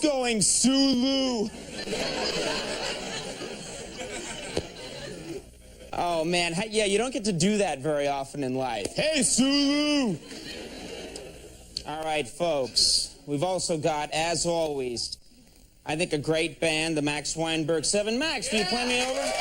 going Sulu. Oh, man. Yeah, you don't get to do that very often in life. Hey, Sulu! All right, folks. We've also got, as always, I think a great band, the Max Weinberg 7. Max, will you play me over?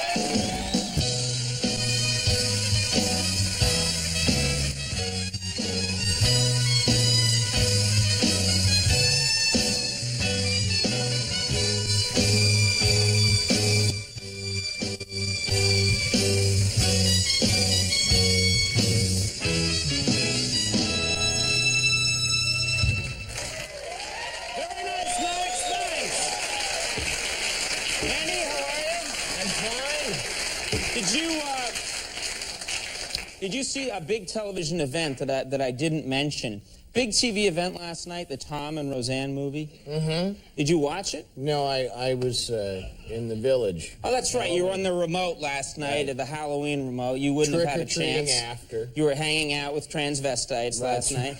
Did you see a big television event that I didn't mention? Big TV event last night, the Tom and Roseanne movie. Mm-hmm. Did you watch it? No, I was in the village. Oh, that's right. You were on the remote last night, at the Halloween remote. You wouldn't have had a chance. After. You were hanging out with transvestites last night.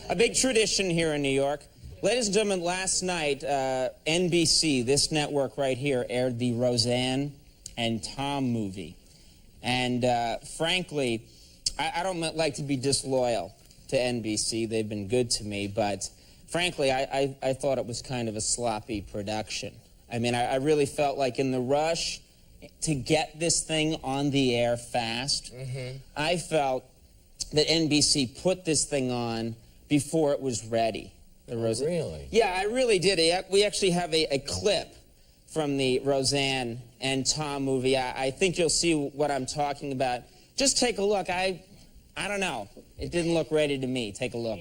A big tradition here in New York. Ladies and gentlemen, last night, NBC, this network right here, aired the Roseanne and Tom movie. And frankly, I don't like to be disloyal to NBC. They've been good to me, but frankly, I thought it was kind of a sloppy production. I mean, I really felt like in the rush to get this thing on the air fast, I felt that NBC put this thing on before it was ready. Really? Yeah, I really did. We actually have a clip from the Roseanne and Tom movie. I think you'll see what I'm talking about. Just take a look. I don't know. It didn't look ready to me. Take a look.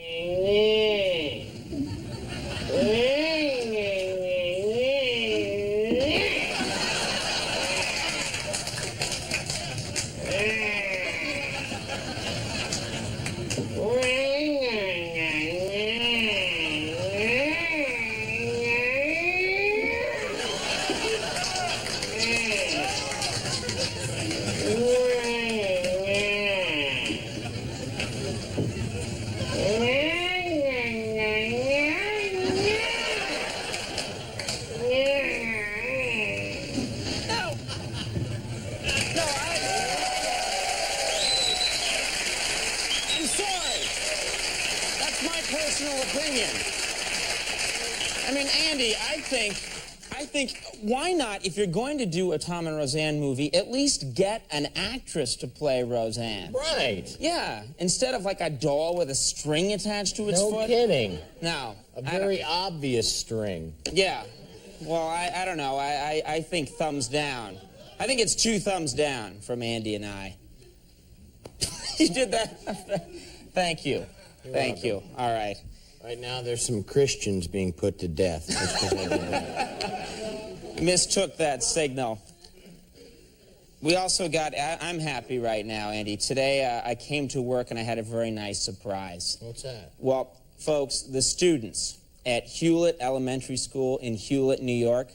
I think, why not, if you're going to do a Tom and Roseanne movie, at least get an actress to play Roseanne. Right. Yeah, instead of like a doll with a string attached to its foot. No kidding. No. A very obvious string. Yeah. Well, I don't know. I think thumbs down. I think it's 2 thumbs down from Andy and I. You did that? Thank you. Thank you. All right. Right now, there's some Christians being put to death. Mistook that signal. We also got, I'm happy right now, Andy. Today, I came to work and I had a very nice surprise. What's that? Well, folks, the students at Hewlett Elementary School in Hewlett, New York,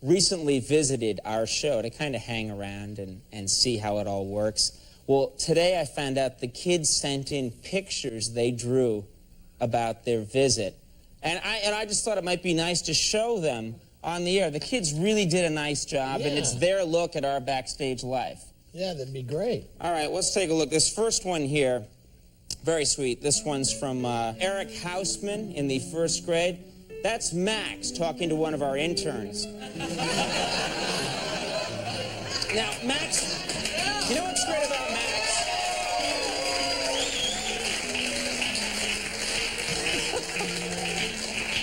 recently visited our show to kind of hang around and see how it all works. Well, today I found out the kids sent in pictures they drew about their visit. And I just thought it might be nice to show them on the air. The kids really did a nice job, and it's their look at our backstage life. Yeah, that'd be great. All right, let's take a look. This first one here, very sweet. This one's from Eric Hausman in the 1st grade. That's Max talking to one of our interns. Now, Max, you know what's great about Max?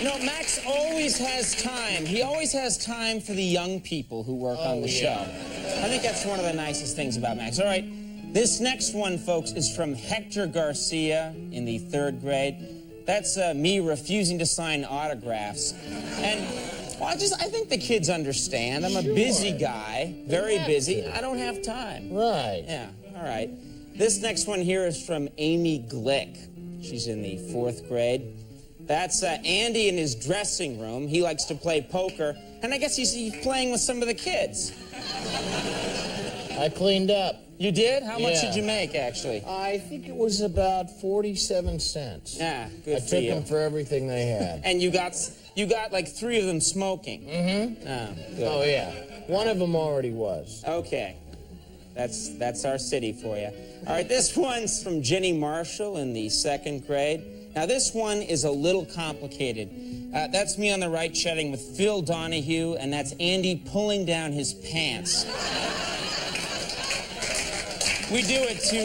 No, Max always has time. He always has time for the young people who work on the show. I think that's one of the nicest things about Max. All right, this next one, folks, is from Hector Garcia in the 3rd grade. That's me refusing to sign autographs. And, well, I think the kids understand. I'm a busy guy, very busy. I don't have time. Right. Yeah, all right. This next one here is from Amy Glick. She's in the 4th grade. That's Andy in his dressing room. He likes to play poker, and I guess he's playing with some of the kids. I cleaned up. You did? How much did you make, actually? I think it was about 47 cents. Yeah, good I for took you. them for everything they had. And you got You got like 3 of them smoking. Mm-hmm. Oh, good. Oh, yeah. One of them already was. Okay. That's our city for you. All right, this one's from Jenny Marshall in the 2nd grade. Now, this one is a little complicated. That's me on the right chatting with Phil Donahue, and that's Andy pulling down his pants. We do it to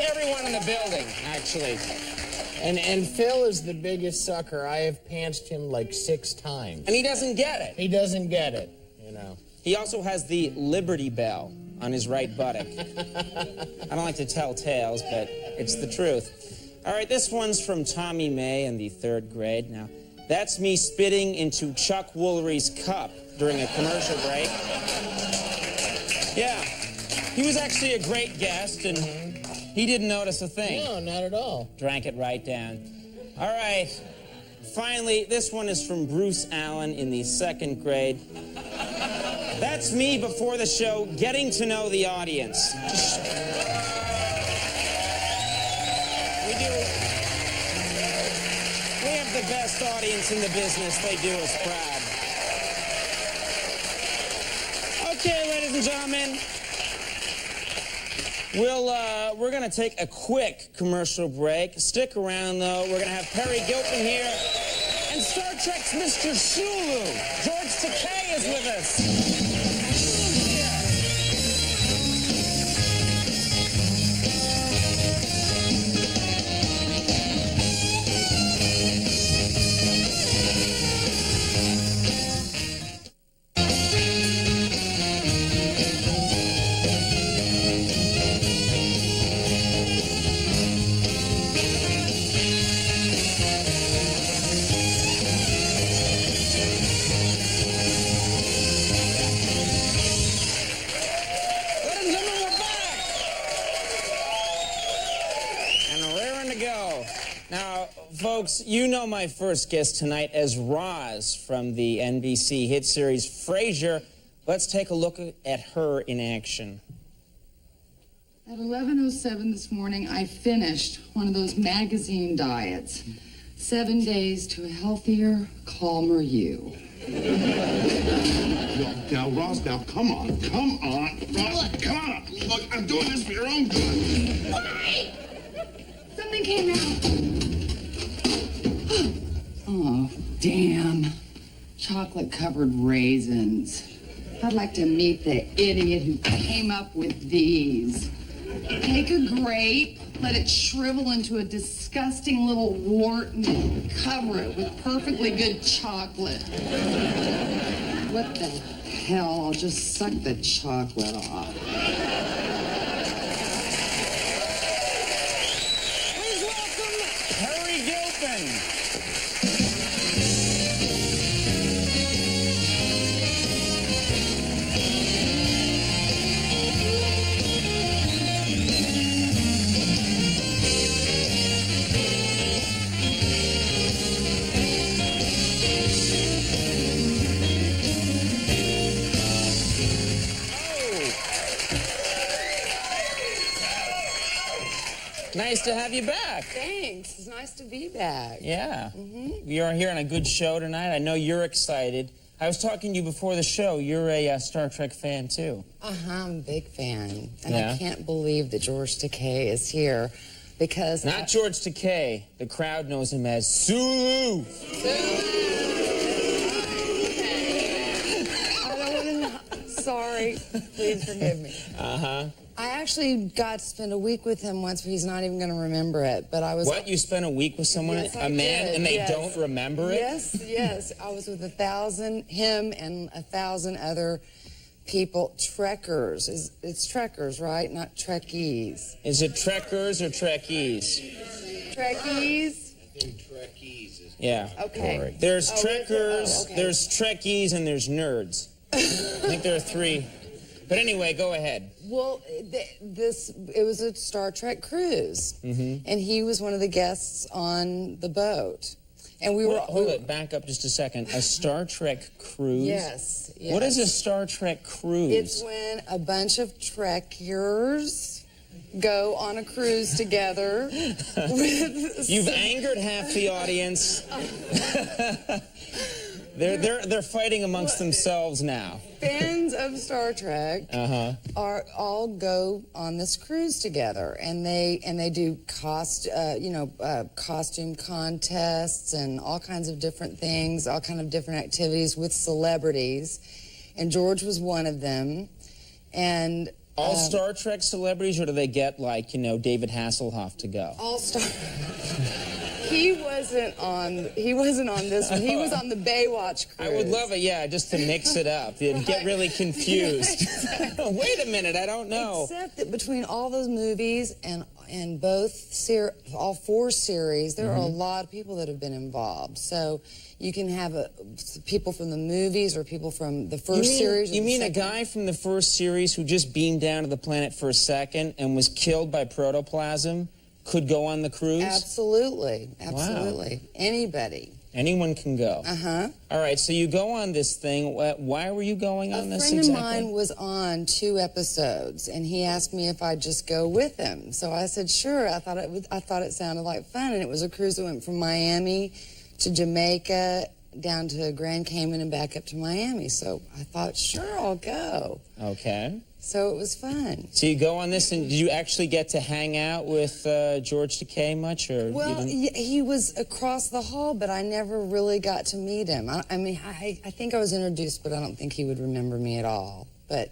everyone in the building, actually. And Phil is the biggest sucker. I have pantsed him like 6 times. And he doesn't get it. He doesn't get it, you know. He also has the Liberty Bell on his right buttock. I don't like to tell tales, but it's the truth. All right, this one's from Tommy May in the 3rd grade. Now, that's me spitting into Chuck Woolery's cup during a commercial break. Yeah, he was actually a great guest, and he didn't notice a thing. No, not at all. Drank it right down. All right, finally, this one is from Bruce Allen in the 2nd grade. That's me before the show, getting to know the audience. We have the best audience in the business. They do us proud. Okay, ladies and gentlemen, we're going to take a quick commercial break. Stick around, though. We're going to have Peri Gilpin here and Star Trek's Mr. Sulu. George Takei is with us. Folks, you know my first guest tonight as Roz from the NBC hit series Frasier. Let's take a look at her in action. At 11:07 this morning, I finished one of those magazine diets. 7 days to a healthier, calmer you. Now, Roz, now, come on, Roz, come on. Look, I'm doing this for your own good. Wait! Something came out. Oh, damn. Chocolate-covered raisins. I'd like to meet the idiot who came up with these. Take a grape, let it shrivel into a disgusting little wart, and cover it with perfectly good chocolate. What the hell? I'll just suck the chocolate off. Please welcome Peri Gilpin. Nice to have you back. Thanks. It's nice to be back. Yeah. You're here on a good show tonight. I know you're excited. I was talking to you before the show. You're a Star Trek fan, too. I'm a big fan. And Yeah? I can't believe that George Takei is here because... Not George Takei. The crowd knows him as Sulu. I don't want to... Sorry. Please forgive me. I actually got to spend a week with him once, but he's not even going to remember it. But I was... What? You spent a week with someone, Yes, I a man, did, and they yes. don't remember it? Yes. I was with him and 1,000 other people, Trekkers. It's Trekkers, right? Not Trekkies. Is it Trekkers or Trekkies? Trekkies? I think Trekkies is... Yeah. Okay. There's Oh, is it? Trekkers, Oh, okay. there's Trekkies, and there's nerds. I think there are 3. But anyway, go ahead. Well, it was a Star Trek cruise, and he was one of the guests on the boat, and we were. Hold it, back up just a second. A Star Trek cruise? Yes. What is a Star Trek cruise? It's when a bunch of Trekkers go on a cruise together. You've angered half the audience. They're fighting amongst themselves now. Fans of Star Trek are all go on this cruise together, and they do costume contests and all kinds of different things, all kind of different activities with celebrities, and George was one of them, and. All Star Trek celebrities, or do they get, like, David Hasselhoff to go? All Star... He wasn't on this one. He was on the Baywatch cruise. I would love it, yeah, just to mix it up. You'd get really confused. Wait a minute, I don't know. Except that between all those movies and all 4 series, there are a lot of people that have been involved. So you can have people from the movies or people from the first series. You mean a guy from the first series who just beamed down to the planet for a second and was killed by protoplasm could go on the cruise? Absolutely. Wow. Anybody. Anyone can go. All right, so you go on this thing. Why were you going on this exactly? A friend of mine was on 2 episodes, and he asked me if I'd just go with him. So I said, sure. I thought it sounded like fun, and it was a cruise that went from Miami to Jamaica, down to Grand Cayman, and back up to Miami. So I thought, sure, I'll go. Okay. So it was fun. So you go on this, and did you actually get to hang out with George Takei much? Or well, he was across the hall, but I never really got to meet him. I think I was introduced, but I don't think he would remember me at all. But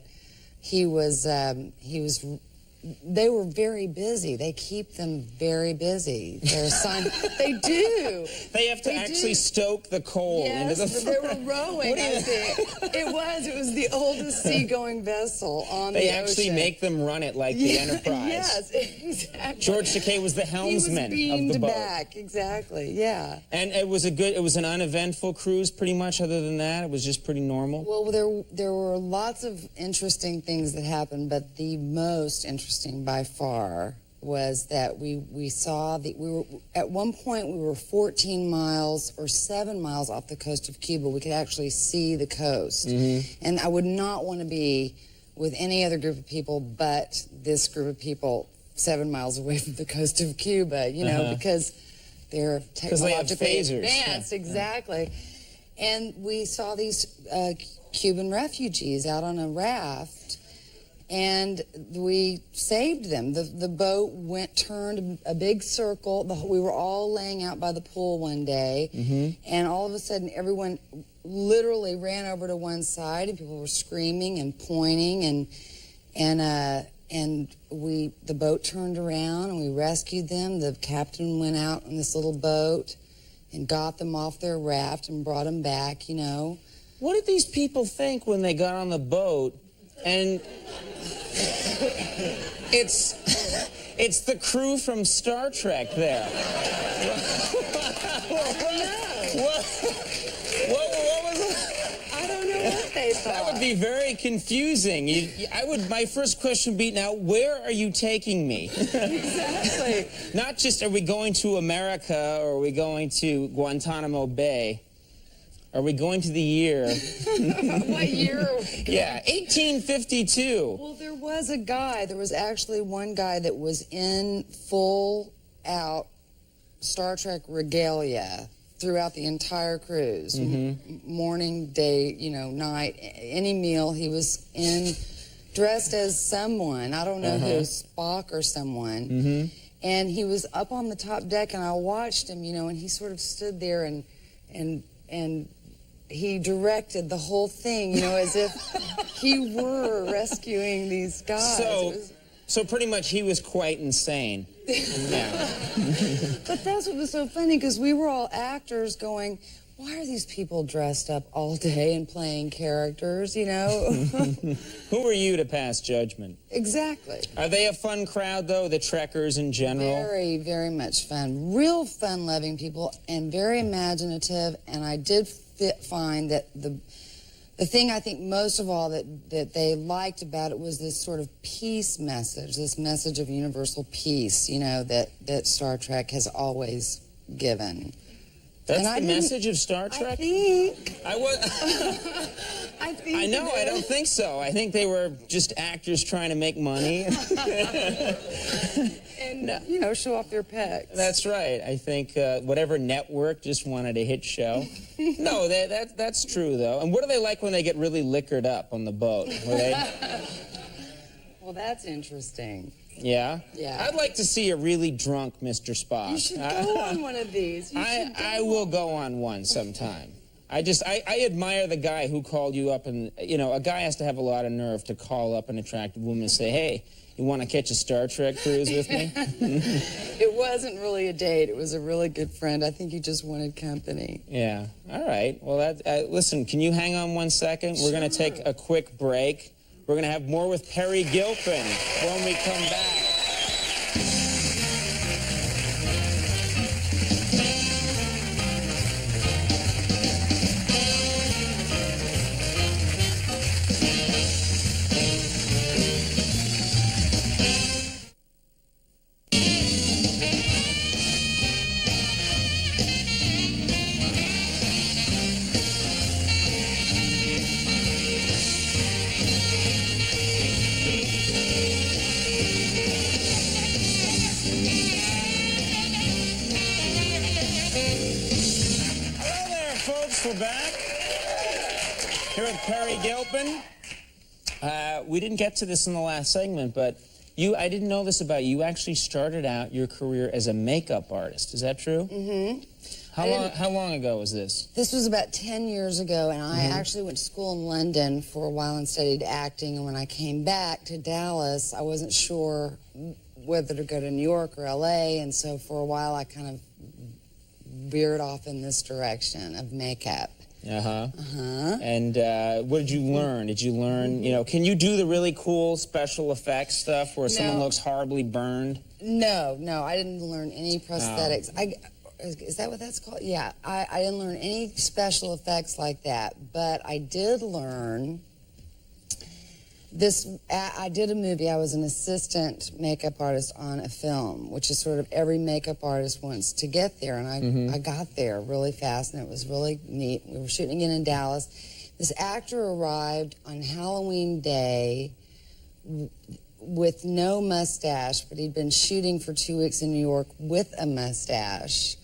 he was they were very busy. They keep them very busy. They do. They have to actually stoke the coal into the fire. They were rowing, I think. It was the oldest seagoing vessel on the ocean. They actually make them run it like the Enterprise. Yes, exactly. George Takei was the helmsman of the boat. He was beamed back, exactly, yeah. And it was an uneventful cruise, pretty much. Other than that, it was just pretty normal. Well, there were lots of interesting things that happened, but the most interesting by far was that we saw at one point we were 14 miles or 7 miles off the coast of Cuba. We could actually see the coast. And I would not want to be with any other group of people but this group of people 7 miles away from the coast of Cuba, because they're technologically advanced. Exactly. And we saw these Cuban refugees out on a raft, and we saved them. The boat turned a big circle. We were all laying out by the pool one day, and all of a sudden everyone literally ran over to one side, and people were screaming and pointing, and the boat turned around, and we rescued them. The captain went out on this little boat and got them off their raft and brought them back, What did these people think when they got on the boat and it's the crew from Star Trek there? What was it? I don't know what they thought. That would be very confusing. My first question would be, now, where are you taking me? Exactly. Not just, are we going to America, or are we going to Guantanamo Bay? Are we going to the year? What year are we going? Yeah, 1852. Well, there was actually one guy that was in full-out Star Trek regalia throughout the entire cruise. Morning, day, night, any meal. He was dressed as someone. I don't know who, Spock or someone. And he was up on the top deck, and I watched him, and he sort of stood there and he directed the whole thing, as if he were rescuing these guys. So pretty much he was quite insane. Yeah. But that's what was so funny, because we were all actors going, why are these people dressed up all day and playing characters, Who are you to pass judgment? Exactly. Are they a fun crowd, though, the Trekkers in general? Very, very much fun. Real fun-loving people and very imaginative, and I did find that the thing I think most of all that they liked about it was this sort of peace message, this message of universal peace, that Star Trek has always given. That's the message of Star Trek? I think. I think I know, I don't think so. I think they were just actors trying to make money. And, you know, show off their pecs. That's right. I think whatever network just wanted a hit show. No, that's true, though. And what are they like when they get really liquored up on the boat? Were they... Well, that's interesting. Yeah? Yeah. I'd like to see a really drunk Mr. Spock. You should go on one of these. I will go on one sometime. I admire the guy who called you up, and, you know, a guy has to have a lot of nerve to call up an attractive woman and say, hey, you want to catch a Star Trek cruise with me? It wasn't really a date. It was a really good friend. I think he just wanted company. Yeah. All right. Well, listen, can you hang on 1 second? We're going to take a quick break. We're going to have more with Peri Gilpin when we come back. We're back here with Peri Gilpin. We didn't get to this in the last segment, but I didn't know this about you. You actually started out your career as a makeup artist. Is that true? Mm-hmm. How long ago was this? This was about 10 years ago, and I actually went to school in London for a while and studied acting. And when I came back to Dallas, I wasn't sure whether to go to New York or L.A., and so for a while I kind of veered off in this direction of makeup. And what did you learn? Did you learn, you know, can you do the really cool special effects stuff where someone looks horribly burned? No, I didn't learn any prosthetics. Is that what that's called? Yeah, I didn't learn any special effects like that, but I did learn this. I did a movie. I was an assistant makeup artist on a film, which is sort of every makeup artist wants to get there, and I got there really fast, and it was really neat. We were shooting it in Dallas. This actor arrived on Halloween Day with no mustache, but he'd been shooting for 2 weeks in New York with a mustache.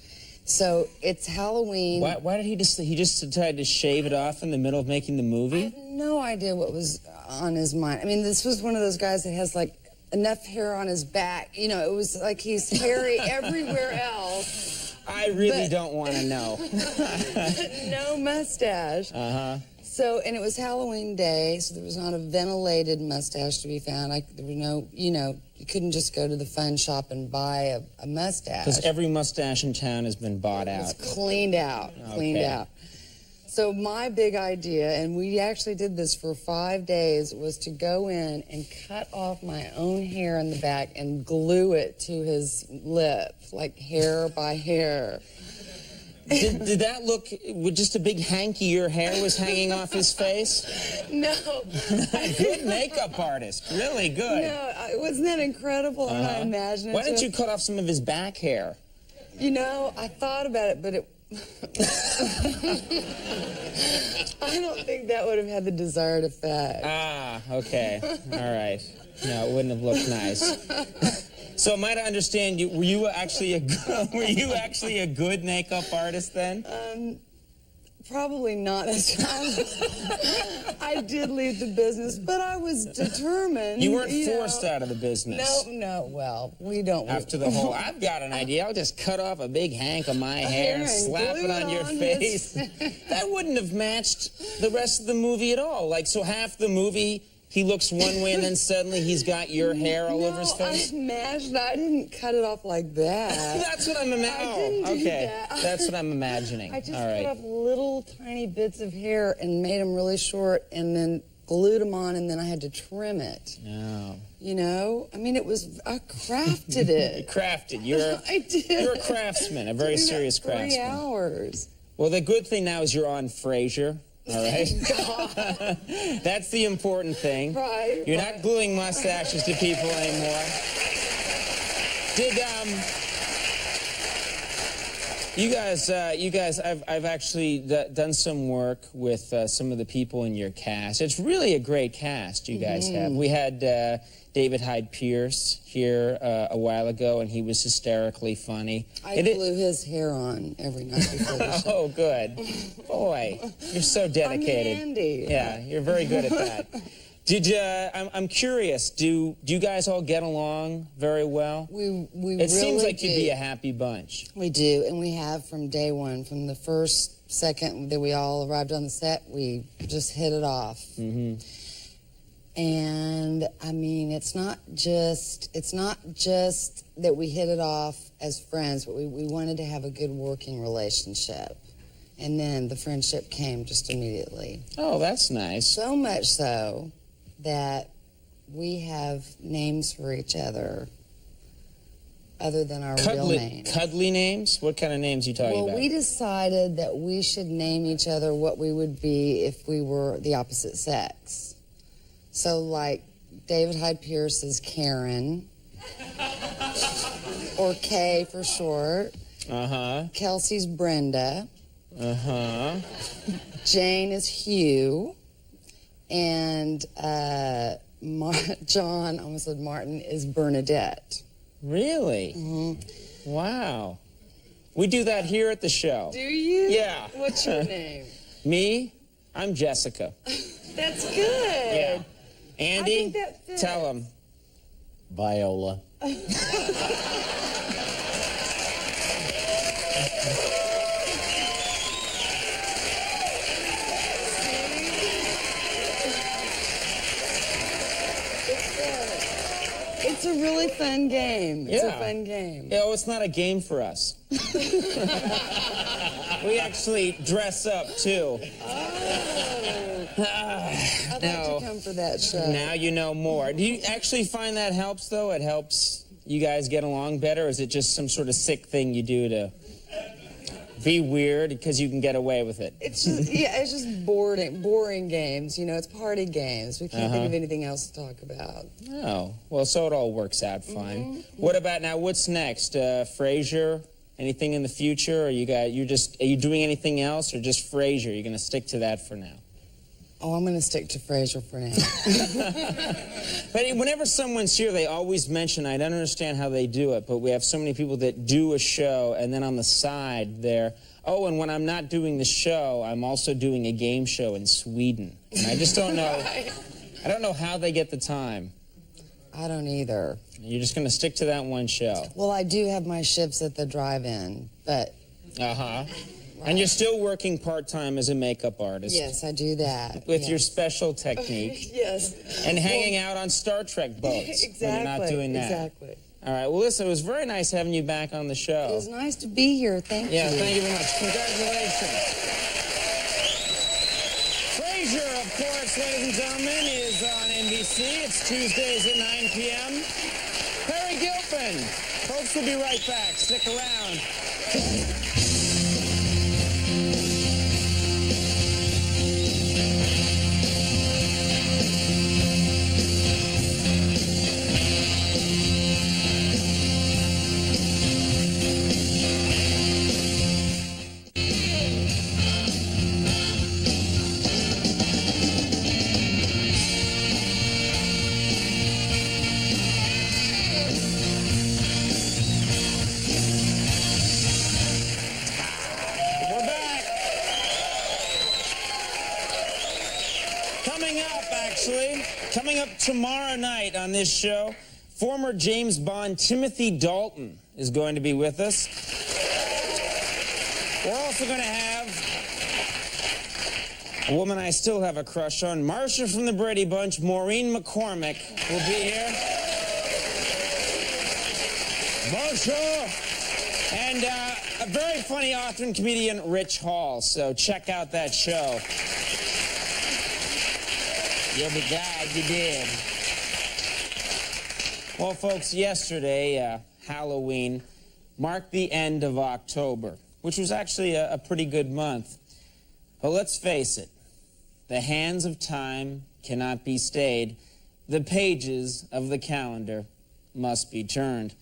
So it's Halloween. Why did he just decided to shave it off in the middle of making the movie? I have no idea what was on his mind. I mean, this was one of those guys that has like enough hair on his back. You know, it was like he's hairy everywhere else. I really don't want to know. No mustache. So, and it was Halloween Day, so there was not a ventilated mustache to be found. There was no, you know, you couldn't just go to the fun shop and buy a mustache. Because every mustache in town has been bought out. It's cleaned out, cleaned out. So my big idea, and we actually did this for 5 days, was to go in and cut off my own hair in the back and glue it to his lip, like hair by hair. Did that look with just a big hanky? Your hair was hanging off his face? No. Good makeup artist. Really good. No, wasn't that incredible? And I imagined it. Why didn't you cut off some of his back hair? You know, I thought about it, but it... I don't think that would have had the desired effect. Ah, okay. All right. No, it wouldn't have looked nice. So, might I understand you? Were you actually a good makeup artist then? Probably not. I did leave the business, but I was determined. You weren't forced out of the business. No. Well, we don't. After the whole, I've got an idea. I'll just cut off a big hank of my hair and slap it on your face. That wouldn't have matched the rest of the movie at all. Like, so half the movie, he looks one way and then suddenly he's got your hair all over his face? I didn't cut it off like that. That's what I'm imagining. I didn't do that. That's what I'm imagining. I just cut off little tiny bits of hair and made them really short and then glued them on, and then I had to trim it. Oh. You know? I mean, I crafted it. You crafted. I did. You're a craftsman, a very serious craftsman. 3 hours. Well, the good thing now is you're on Frasier. All right? That's the important thing. Right. You're not gluing mustaches to people anymore. You guys, I've actually done some work with some of the people in your cast. It's really a great cast you guys have. We had David Hyde Pierce here a while ago, and he was hysterically funny. I glue his hair on every night before the show. Oh, good. Boy, you're so dedicated. I'm handy. Yeah, you're very good at that. Did you? I'm curious. Do you guys all get along very well? We It seems like you'd be a happy bunch. We do, and we have from day one, from the first second that we all arrived on the set. We just hit it off. Mm-hmm. And I mean, it's not just that we hit it off as friends, but we wanted to have a good working relationship. And then the friendship came just immediately. Oh, that's nice. So much so that we have names for each other than our real names. Cuddly names? What kind of names are you talking about? Well, we decided that we should name each other what we would be if we were the opposite sex. So, like, David Hyde Pierce is Karen, or Kay for short. Uh-huh. Kelsey's Brenda. Uh-huh. Jane is Hugh. And John, I almost said Martin, is Bernadette. Really? Mm-hmm. Wow. We do that here at the show. Do you? Yeah. What's your name? Me? I'm Jessica. That's good. Yeah. Andy, I think that fits. tell him. Viola. It's a really fun game. It's a Yeah. fun game. Oh, it's not a game for us. We actually dress up, too. I'd like to come for that show. Now you know more. Do you actually find that helps, though? It helps you guys get along better? Or is it just some sort of sick thing you do to be weird because you can get away with it? It's just boring games. You know, it's party games. We can't think of anything else to talk about. Oh, well, so it all works out fine. What about now? What's next? Frasier? Anything in the future? Or are you doing anything else, or just Frasier? You're going to stick to that for now? Oh, I'm going to stick to Frasier for now. But whenever someone's here, they always mention, I don't understand how they do it, but we have so many people that do a show, and then on the side they're, oh, and when I'm not doing the show, I'm also doing a game show in Sweden. And I just don't know, I don't know how they get the time. I don't either. You're just going to stick to that one show. Well, I do have my shifts at the drive-in, but... Uh-huh. And you're still working part-time as a makeup artist. Yes, I do that. With your special technique. Yes. And hanging out on Star Trek boats. Exactly. When you're not doing that. Exactly. All right. Well, listen, it was very nice having you back on the show. It was nice to be here. Thank you. Yeah, thank you very much. Congratulations. Frasier, of course, ladies and gentlemen, is on NBC. It's Tuesdays at 9 p.m. Peri Gilpin. Folks, we'll be right back. Stick around. Coming up tomorrow night on this show, former James Bond Timothy Dalton is going to be with us. We're also going to have a woman I still have a crush on, Marcia from the Brady Bunch, Maureen McCormick will be here. Marcia! And a very funny author and comedian, Rich Hall. So check out that show. You'll be glad you did. Well, folks, yesterday, Halloween, marked the end of October, which was actually a pretty good month. But let's face it, the hands of time cannot be stayed. The pages of the calendar must be turned.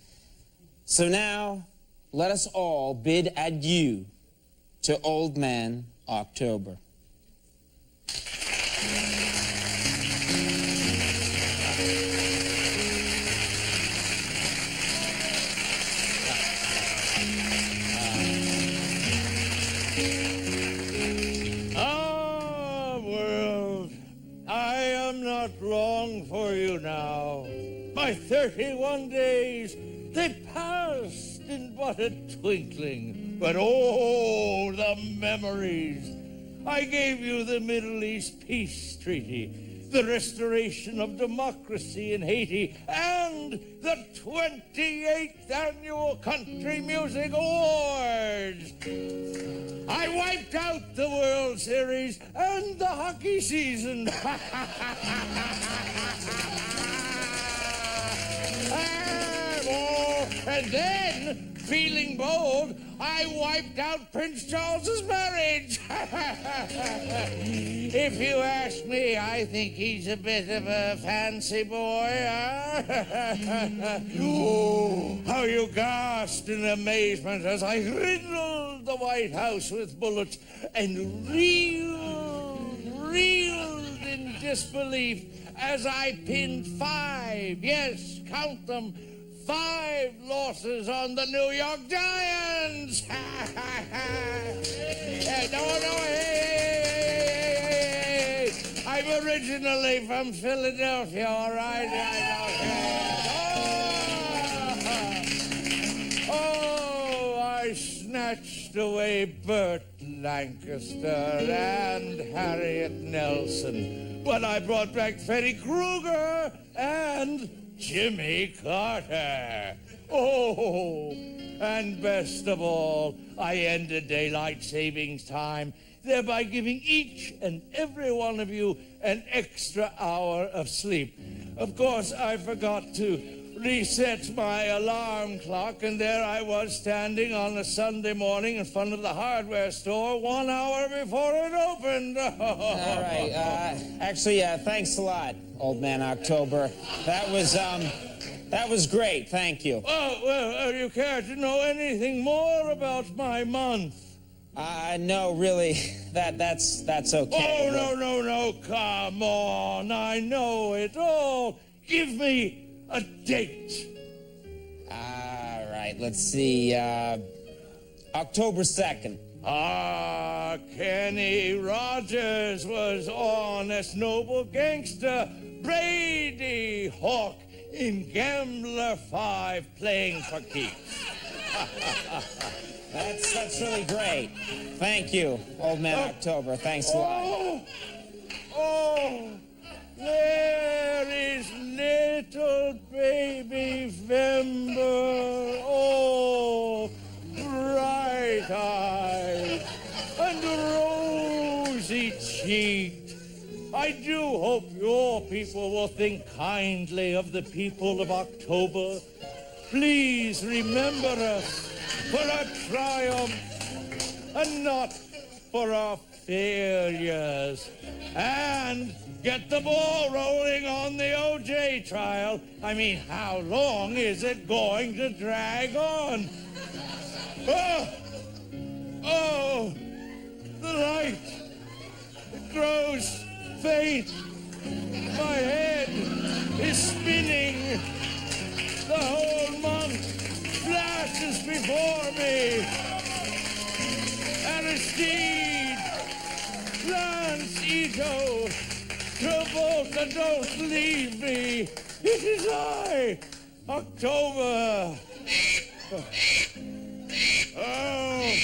So now, let us all bid adieu to Old Man October. World, I am not long for you now. My 31 days, they passed in but a twinkling. But oh, the memories. I gave you the Middle East Peace Treaty, the restoration of democracy in Haiti, and the 28th Annual Country Music Awards. I wiped out the World Series and the hockey season. And then, feeling bold, I wiped out Prince Charles's marriage. If you ask me, I think he's a bit of a fancy boy. Oh, how you gasped in amazement as I riddled the White House with bullets and reeled in disbelief as I pinned 5, yes, count them, 5 losses on the New York Giants. Hey. I'm originally from Philadelphia, all right? I snatched away Burt Lancaster and Harriet Nelson, but I brought back Freddy Krueger and Jimmy Carter. Oh, and best of all, I ended daylight savings time, thereby giving each and every one of you an extra hour of sleep. Of course, I forgot to reset my alarm clock, and there I was standing on a Sunday morning in front of the hardware store 1 hour before it opened. All right. Actually, thanks a lot, Old Man October. That was great. Thank you. Oh, well, do you care to know anything more about my month? No, really. That's okay. Oh, no. Come on. I know it all. Give me a date. All right. Let's see. October 2nd. Kenny Rogers was honest, noble gangster Brady Hawk in Gambler 5 playing for keeps. That's really great. Thank you, Old Man October. Thanks a lot. Oh, there is little baby Vember. Oh, bright eyes and rosy cheeked. I do hope your people will think kindly of the people of October. Please remember us for our triumph and not for our failures. And get the ball rolling on the O.J. trial. I mean, how long is it going to drag on? Oh, the light. It grows faint. My head is spinning. The whole month flashes before me. Aristide, Lance Ito, Travolta, don't leave me. It is I, October. Oh,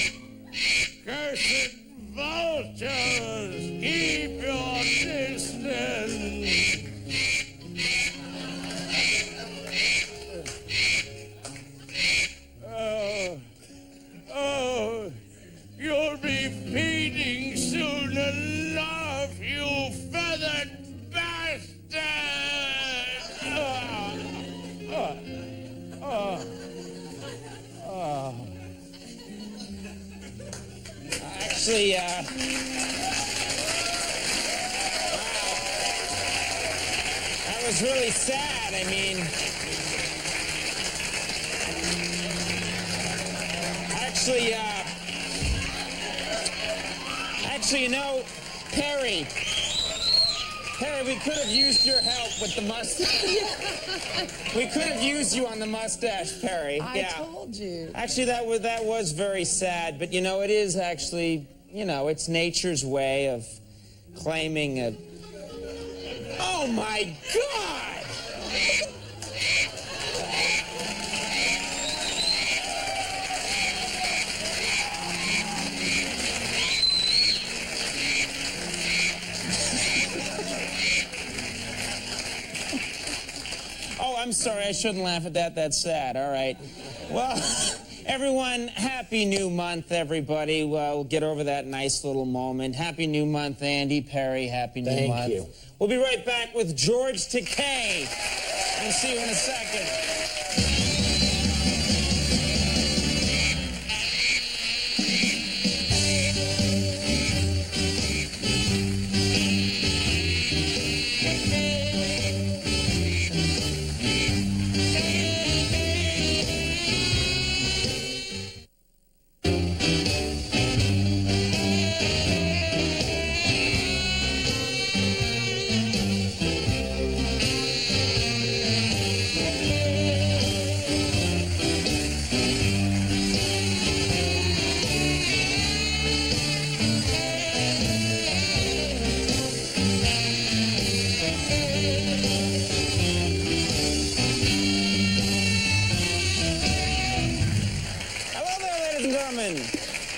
cursed vultures, keep your distance. Oh, you'll be feeding soon enough, you feathered bastard! Actually, that was really sad. I mean, Actually, you know, Peri, we could have used your help with the mustache. We could have used you on the mustache, Peri. I told you. Actually, that was very sad, but you know, it is actually, you know, it's nature's way of claiming a... Oh my God! Oh, I'm sorry, I shouldn't laugh at that. That's sad. All right. Well, everyone, happy new month, everybody. We'll get over that nice little moment. Happy new month, Andy, Peri. Happy new month. Thank you. We'll be right back with George Takei. We'll see you in a second.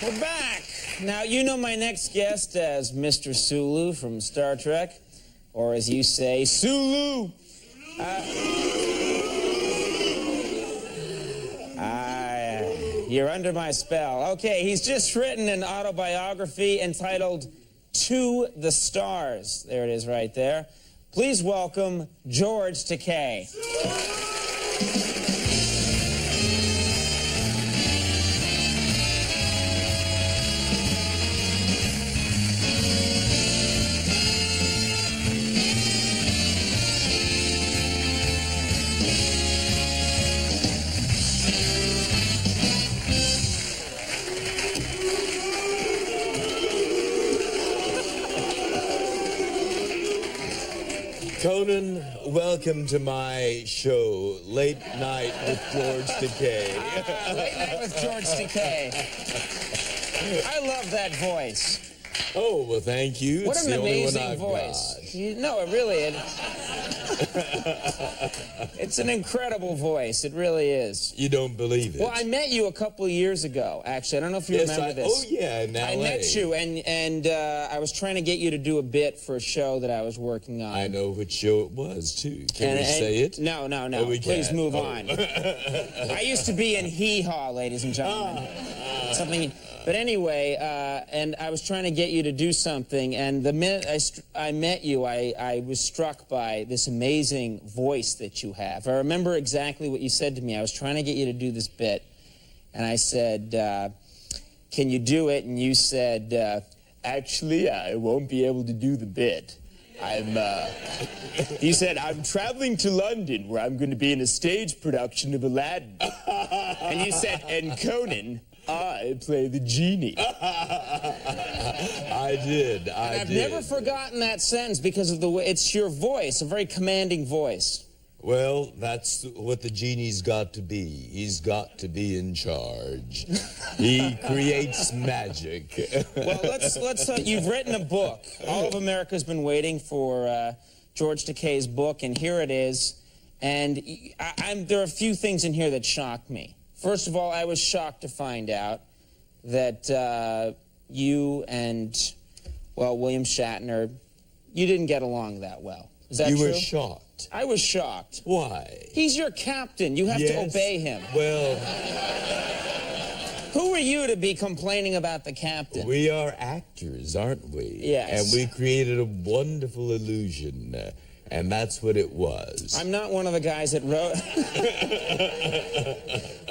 We're back. Now, you know my next guest as Mr. Sulu from Star Trek, or as you say, Sulu. You're under my spell. Okay, he's just written an autobiography entitled To the Stars. There it is right there. Please welcome George Takei. Conan, welcome to my show, Late Night with George Takei. Late Night with George Takei. I love that voice. Oh, well, thank you. What It's an the only one amazing I've voice. got. No, it really it's an incredible voice. It really is. You don't believe it. Well, I met you a couple of years ago, actually. I don't know if you remember this. Oh, yeah, in LA. I met you, and I was trying to get you to do a bit for a show that I was working on. I know which show it was, too. Can we say it? No. Oh, we Please can't. move Oh. on. I used to be in Hee Haw, ladies and gentlemen. Something... But anyway, and I was trying to get you to do something, and the minute I met you, I was struck by this amazing voice that you have. I remember exactly what you said to me. I was trying to get you to do this bit, and I said, can you do it? And you said, actually, I won't be able to do the bit. He said, I'm traveling to London, where I'm going to be in a stage production of Aladdin. And you said, and Conan, I play the genie. I did. I've never forgotten that sentence because of the way it's your voice, a very commanding voice. Well, that's what the genie's got to be. He's got to be in charge. He creates magic. Well, let's you've written a book. All of America's been waiting for George Takei's book, and here it is. And there are a few things in here that shocked me. First of all, I was shocked to find out that you and, well, William Shatner, you didn't get along that well. Is that true? You were shocked. I was shocked. Why? He's your captain. You have to obey him. Well, who are you to be complaining about the captain? we are actors, aren't we? Yes. And we created a wonderful illusion. And that's what it was. I'm not one of the guys that wrote...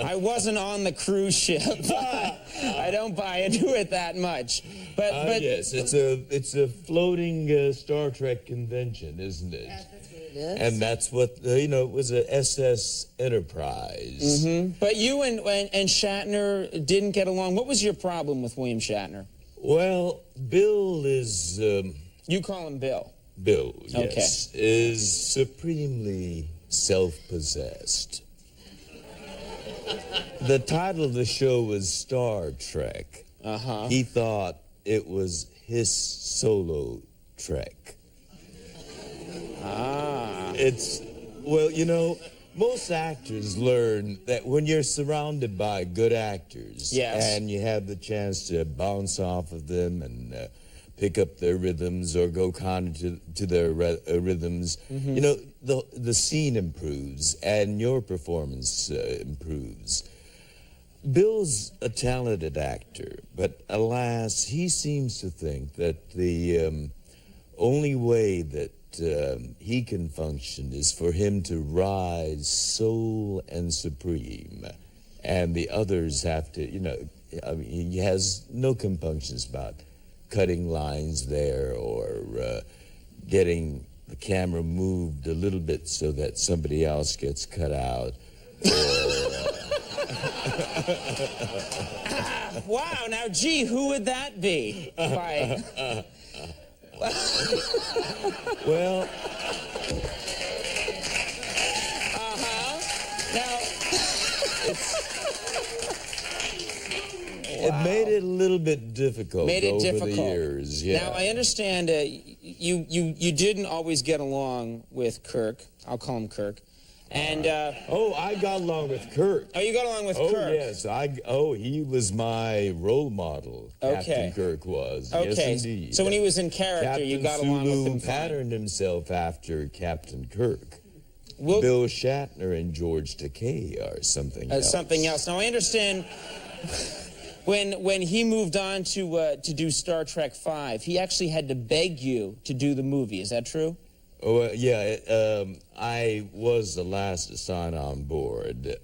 I wasn't on the cruise ship. I don't buy into it that much. But yes, it's a floating Star Trek convention, isn't it? That's what it And that's what, it was a SS Enterprise. But you and Shatner didn't get along. What was your problem with William Shatner? Well, Bill is... You call him Bill. Bill, yes, is supremely self-possessed. The title of the show was Star Trek. He thought it was his solo trek. Most actors learn that when you're surrounded by good actors and you have the chance to bounce off of them and pick up their rhythms or go counter to their rhythms, the scene improves and your performance improves. Bill's a talented actor, but alas, he seems to think that the only way that he can function is for him to rise sole and supreme, and the others have to, he has no compunctions about cutting lines there or getting the camera moved a little bit so that somebody else gets cut out. Wow, now, gee, who would that be? Well... Now... It made it a little bit difficult over the years. Yeah. Now, I understand you didn't always get along with Kirk. I'll call him Kirk. And I got along with Kirk. Oh, you got along with Kirk? Yes. He was my role model. Captain Kirk was. Okay. Yes, indeed. So when he was in character, Captain you got along with him fine. patterned himself after Captain Kirk. Bill Shatner and George Takei are something else. Something else. Now, I understand when he moved on to do Star Trek V, he actually had to beg you to do the movie. Is that true? Oh, yeah. I was the last to sign on board.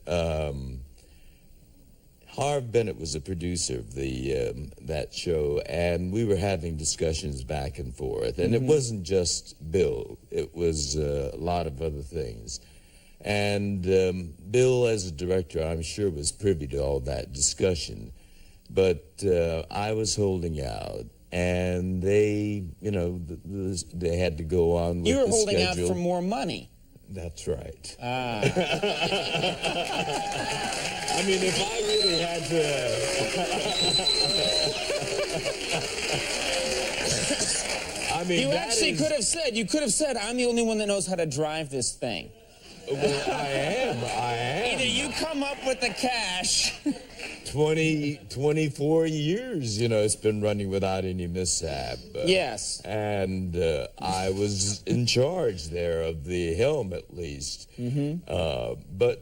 Harv Bennett was a producer of that show, and we were having discussions back and forth. And it wasn't just Bill. It was a lot of other things. And Bill, as a director, I'm sure was privy to all that discussion. But I was holding out. And they, they had to go on with the schedule. You were holding out for more money. That's right. I mean, if I really had to... You could have said, I'm the only one that knows how to drive this thing. Well, I am. Either you come up with the cash... 24 years, it's been running without any mishap. Yes. And I was in charge there of the helm, at least. But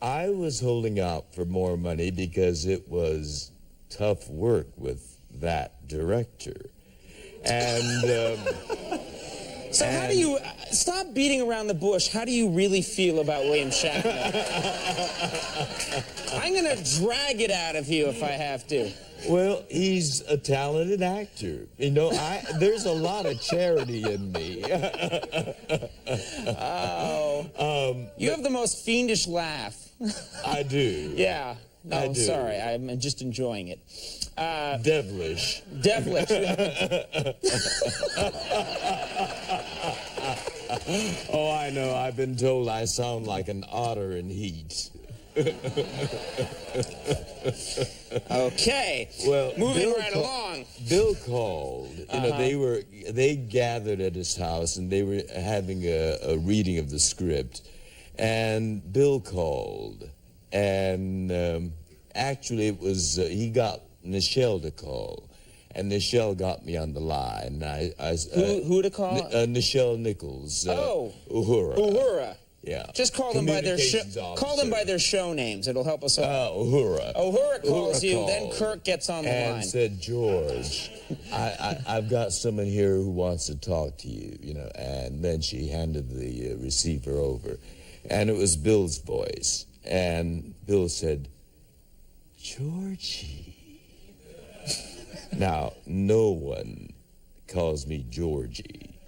I was holding out for more money because it was tough work with that director. And... So how do you... Stop beating around the bush. How do you really feel about William Shatner? I'm going to drag it out of you if I have to. Well, he's a talented actor. There's a lot of charity in me. You have the most fiendish laugh. I do. Yeah. No, I do. Sorry. I'm just enjoying it. Devilish. Devilish. Oh, I know. I've been told I sound like an otter in heat. Okay. Well, moving right along. Bill called. They gathered at his house and they were having a reading of the script, and Bill called, and actually it was he got Nichelle to call, and Nichelle got me on the line. Who to call? Nichelle Nichols. Uhura. Uhura. Yeah. Just call them by their show names. It'll help us out. Uhura. Uhura calls you, then Kirk gets on the line. And said, George, I've got someone here who wants to talk to you, and then she handed the receiver over. And it was Bill's voice. And Bill said, Georgie. Now, no one calls me Georgie.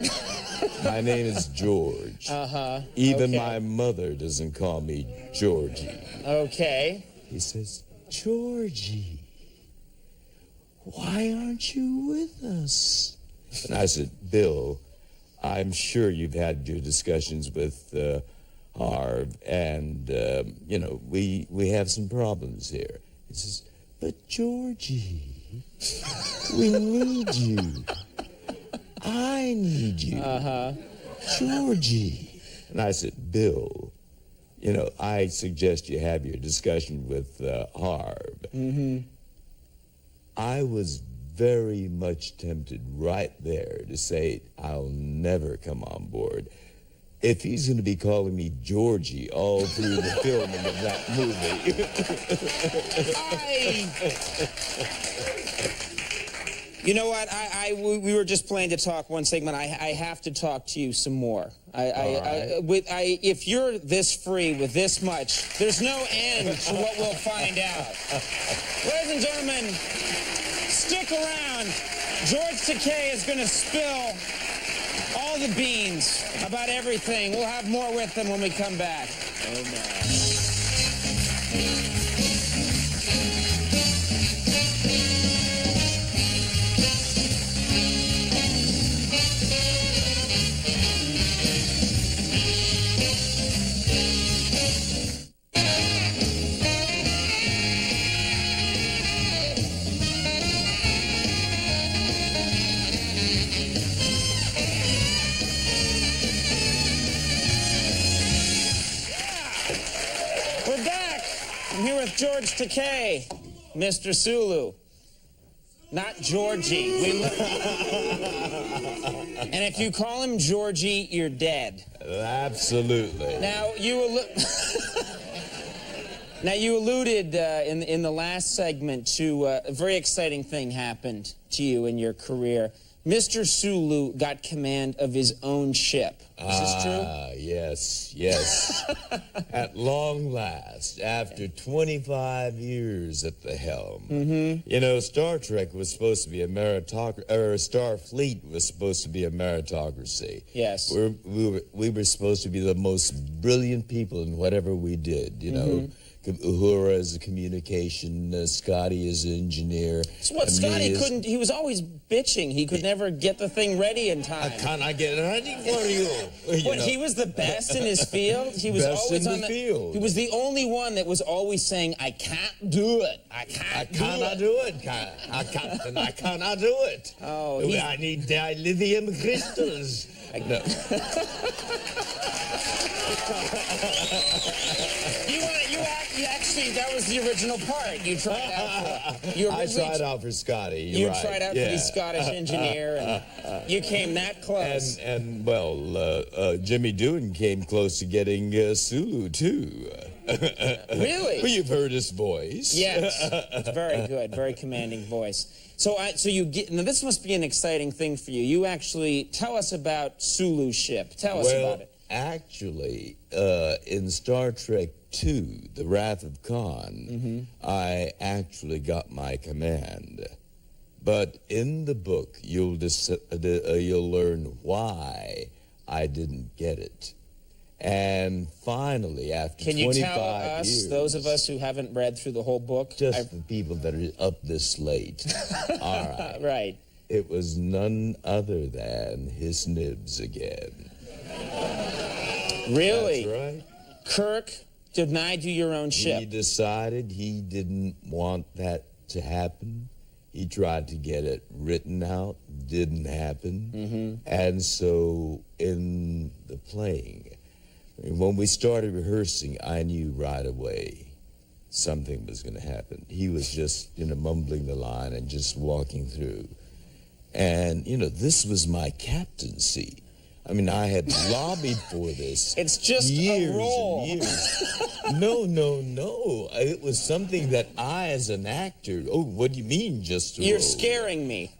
My name is George. Even my mother doesn't call me Georgie. Okay. He says, Georgie, why aren't you with us? And I said, Bill, I'm sure you've had your discussions with Harv, and, you know, we have some problems here. He says, but Georgie, we need you. I need you. Georgie. And I said, Bill, you know, I suggest you have your discussion with Harv. I was very much tempted right there to say, I'll never come on board. If he's going to be calling me Georgie all through the filming of that movie. You know what? We were just planning to talk one segment. I have to talk to you some more. If you're this free with this much, there's no end to what we'll find out. Ladies and gentlemen, stick around. George Takei is going to spill all the beans about everything. We'll have more with him when we come back. Oh, my. George Takei, Mr. Sulu. Not Georgie. And if you call him Georgie, you're dead. Absolutely. Now, you alluded in the last segment to a very exciting thing happened to you in your career. Mr. Sulu got command of his own ship. Is this true? Yes. At long last, after 25 years at the helm. You know, Star Trek was supposed to be a meritocracy, or Starfleet was supposed to be a meritocracy. Yes. We were supposed to be the most brilliant people in whatever we did, you know. Uhura is a communication, Scotty is an engineer. So what, Scotty couldn't, he was always bitching. He could never get the thing ready in time. Can I get it ready for you? What, he was the best in his field? He was best always in the field. He was the only one that was always saying, I can't do it. I cannot do it. I cannot do it. Oh, I need dilithium crystals. No. You actually, that was the original part. You tried out for. I tried out for Scotty. You tried out for the Scottish engineer, and you came that close. And Jimmy Doohan came close to getting Sulu too. Really? Well, you've heard his voice. Yes, it's very good, very commanding voice. So you get, now this must be an exciting thing for you. You actually, tell us about Sulu's ship. Tell us about it. Actually, in Star Trek II, The Wrath of Khan, I actually got my command. But in the book, you'll learn why I didn't get it. And finally, after 25 years... Can you tell us, those of us who haven't read through the whole book? Just the people that are up this late. All right. Right. It was none other than his nibs again. Really? That's right. Kirk denied you your own ship. He decided he didn't want that to happen. He tried to get it written out, didn't happen. And so in the playing, when we started rehearsing, I knew right away something was going to happen. He was just, mumbling the line and just walking through. And, this was my captaincy. I mean, I had lobbied for this. It's just years a role. And years. No. It was something that I, as an actor, what do you mean just a You're role? Scaring me.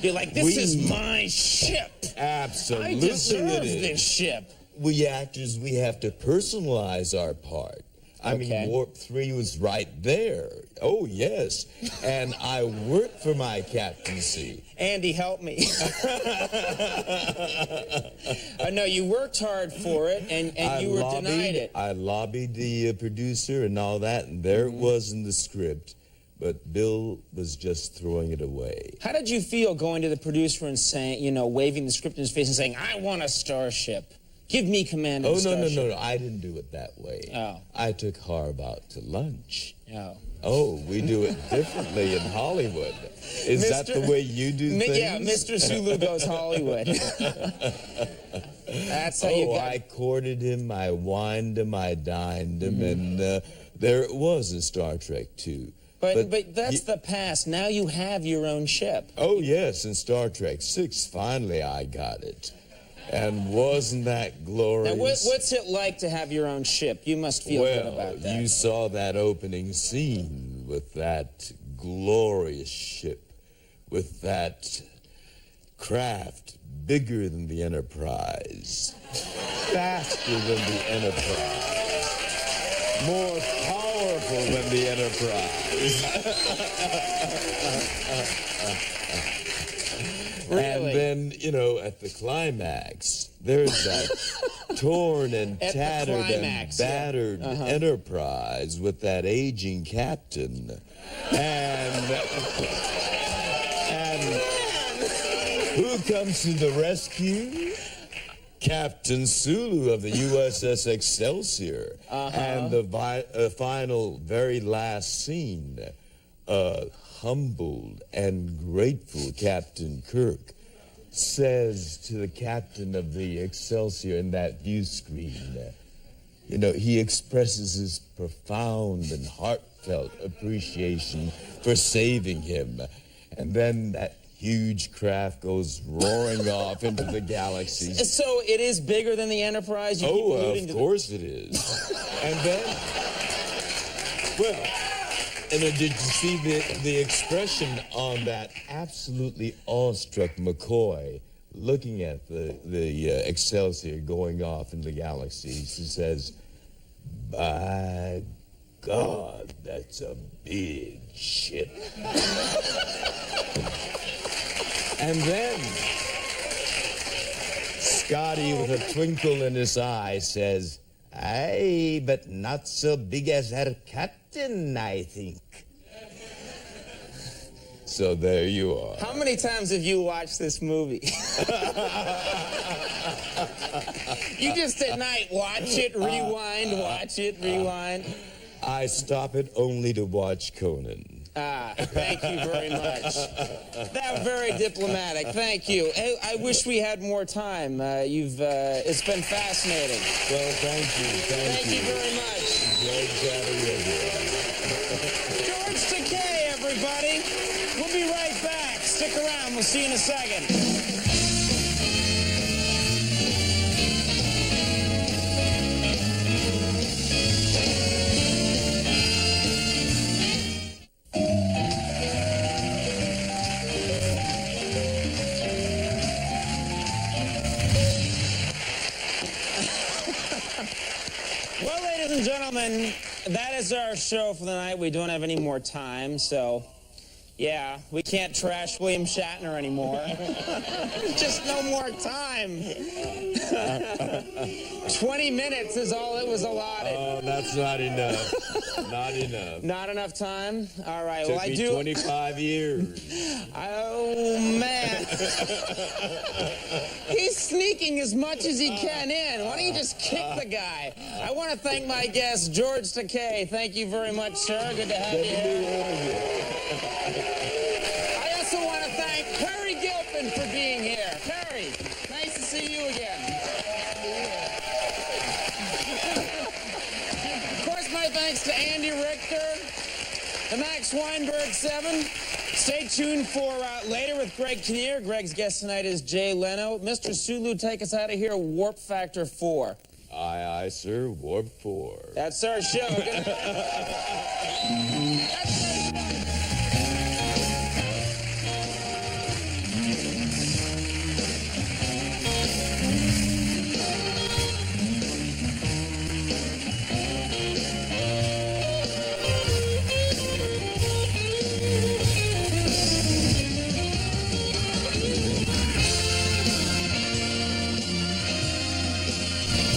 You're like, this is my ship. Absolutely. I deserve this ship. We actors, we have to personalize our part. I mean, Warp 3 was right there. Oh, yes. And I worked for my captaincy. Andy, help me. No, you worked hard for it, and you were denied it. I lobbied the producer and all that, and there it was in the script. But Bill was just throwing it away. How did you feel going to the producer and saying, you know, waving the script in his face and saying, I want a starship. Give me command of the starship. No. I didn't do it that way. Oh. I took Harv out to lunch. Oh. Oh, we do it differently in Hollywood. Is that the way you do things? Yeah, Mr. Sulu goes Hollywood. That's how you got I courted him, I wined him, I dined him, and there it was in Star Trek 2. But that's the past. Now you have your own ship. Oh, yes, in Star Trek 6, finally I got it. And wasn't that glorious? Now, what's it like to have your own ship? You must feel good about that. You saw that opening scene with that glorious ship, with that craft bigger than the Enterprise, faster than the Enterprise, more powerful than the Enterprise. Really? And then, you know, at the climax, there's that torn and tattered and battered Enterprise with that aging captain. And who comes to the rescue? Captain Sulu of the USS Excelsior. And the final, very last scene, humbled and grateful Captain Kirk says to the captain of the Excelsior in that view screen, you know, he expresses his profound and heartfelt appreciation for saving him. And then that huge craft goes roaring off into the galaxy. So it is bigger than the Enterprise? Of course it is. And then, well... And did you see the expression on that absolutely awestruck McCoy looking at the Excelsior going off in the galaxy? He says, by God, that's a big ship. And then Scotty, with a twinkle in his eye, says, aye, but not so big as her captain, I think. So there you are. How many times have you watched this movie? You just at night watch it, rewind, watch it, rewind. I stop it only to watch Conan. Thank you very much. That was very diplomatic. Thank you. Hey, I wish we had more time. It's been fascinating. Well, thank you. Thank you very much. Enjoyed chatting with you. George Takei, everybody. We'll be right back. Stick around. We'll see you in a second. Ladies and gentlemen, that is our show for the night. We don't have any more time, so yeah, we can't trash William Shatner anymore. Just no more time. 20 minutes is all it was allotted. Oh, that's not enough. Not enough. Not enough time? All right. Took me 25 years. Oh, man. He's sneaking as much as he can in. Why don't you just kick the guy? I want to thank my guest, George Takei. Thank you very much, sir. Good to have you here. I also want to thank Peri Gilpin for being here. Peri, nice to see you again. Of course, my thanks to Andy Richter, the Max Weinberg 7. Stay tuned for later with Greg Kinnear. Greg's guest tonight is Jay Leno. Mr. Sulu, take us out of here. Warp Factor 4. Aye, aye, sir. Warp 4. That's our show.